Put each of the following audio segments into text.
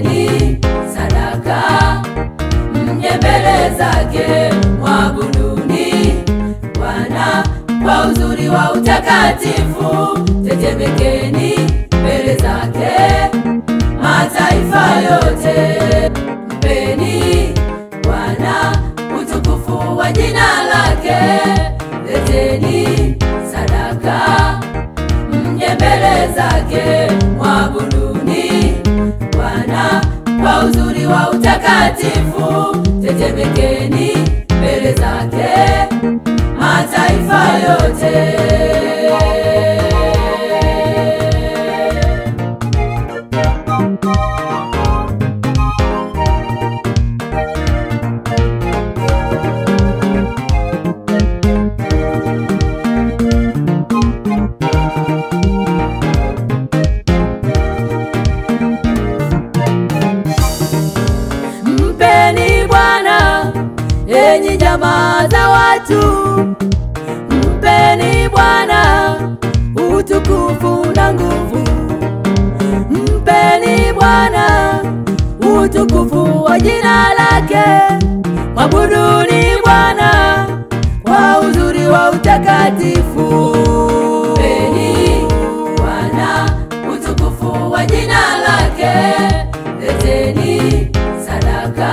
leteni sadaka, mje mbele zake, mwabuduni Bwana kwa uzuri wa utakatifu. Tetemekeni mbele zake, mataifa yote, mpeni Bwana utukufu wa jina lake. Leteni sadaka, mje mbele zake, mwabuduni Bwana kwa uzuri wa utakatifu. Tetemekeni mbele zake, mataifa yote. Mpeni Bwana enyi jamaa za watu, mpeni Bwana utukufu na nguvu, mpeni Bwana utukufu wa jina lake. Mwabuduni Bwana kwa uzuri wa utakatifu. Mpeni Bwana utukufu wa jina lake. Leteni sadaka,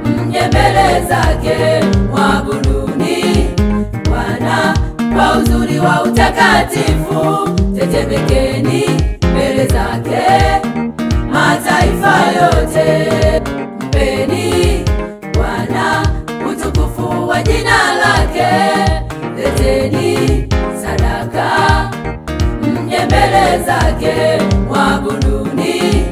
mje mbele zake, mwabuduni Bwana kwa uzuri wa utakatifu. Tetemekeni mbele zake, mataifa yote, mpeni Bwana utukufu wa jina lake. Leteni sadaka, mje mbele zake, mwabuduni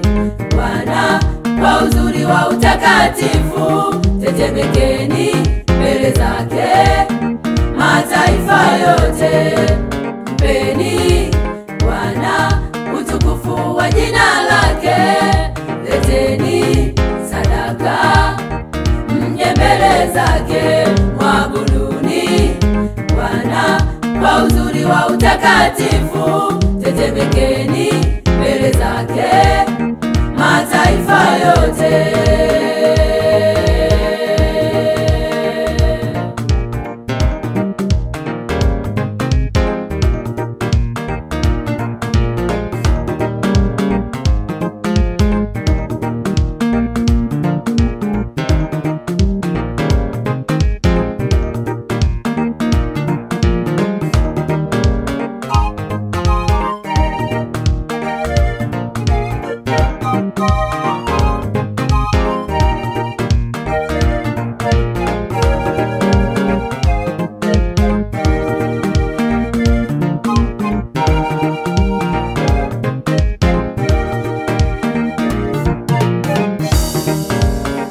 Bwana kwa uzuri wa utakatifu. Tetemekeni mbele zake, mataifa yote, mpeni Bwana utukufu wa jina lake. Leteni sadaka, mje mbele zake, mwabuduni Bwana kwa uzuri wa utakatifu. Tetemekeni mbele zake, mataifa yote.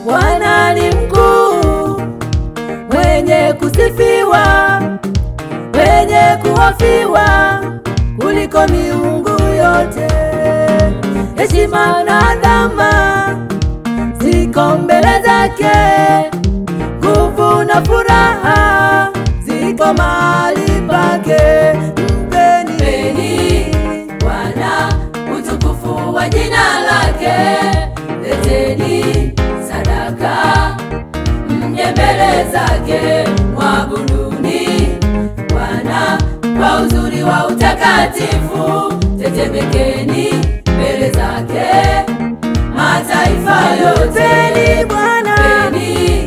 Bwana ni mkuu, mwenye kusifiwa, mwenye kuhofiwa kuliko miungu yote. Heshima na adhama ziko mbele zake, nguvu na furaha ziko mahali pake. Mpeni Bwana utukufu wa jina lake. Leteni sadaka, mje mbele zake, mwabuduni Bwana kwa uzuri wa utakatifu. Tetemekeni mbele zake, mataifa yote, mpeni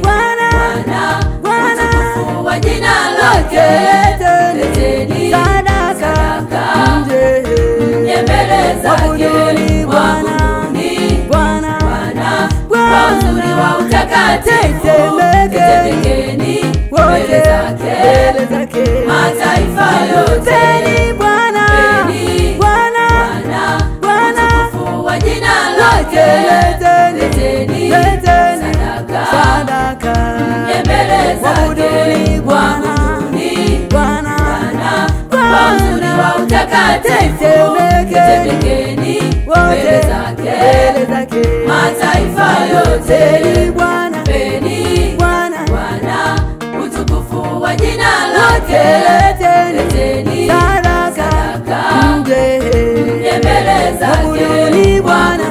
Bwana utukufu wa jina lake. Leteni sadaka, mje mbele zake, mwabuduni Bwana kwa uzuri wa utakatifu. Tetemekeni mbele zake, mataifa yote, mpeni Bwana utukufu wa jina lake. Leteni sadaka, mje mbele zake, mwabuduni Bwana kwa uzuri wa utakatifu. Tetemekeni mbele zake, mataifa yote, mpeni Bwana utukufu wa jina lake. Leteni sadaka, mje mbele zake, mwabuduni Bwana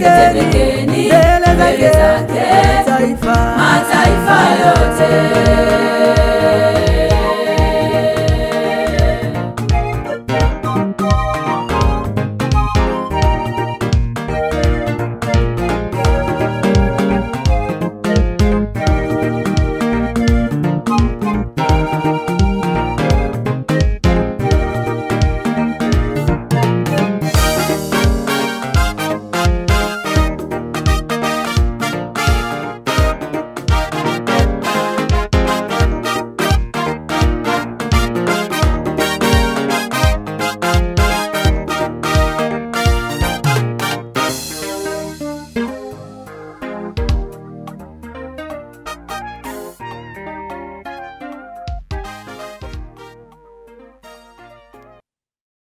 tetemekeni mbele zake mataifa yote.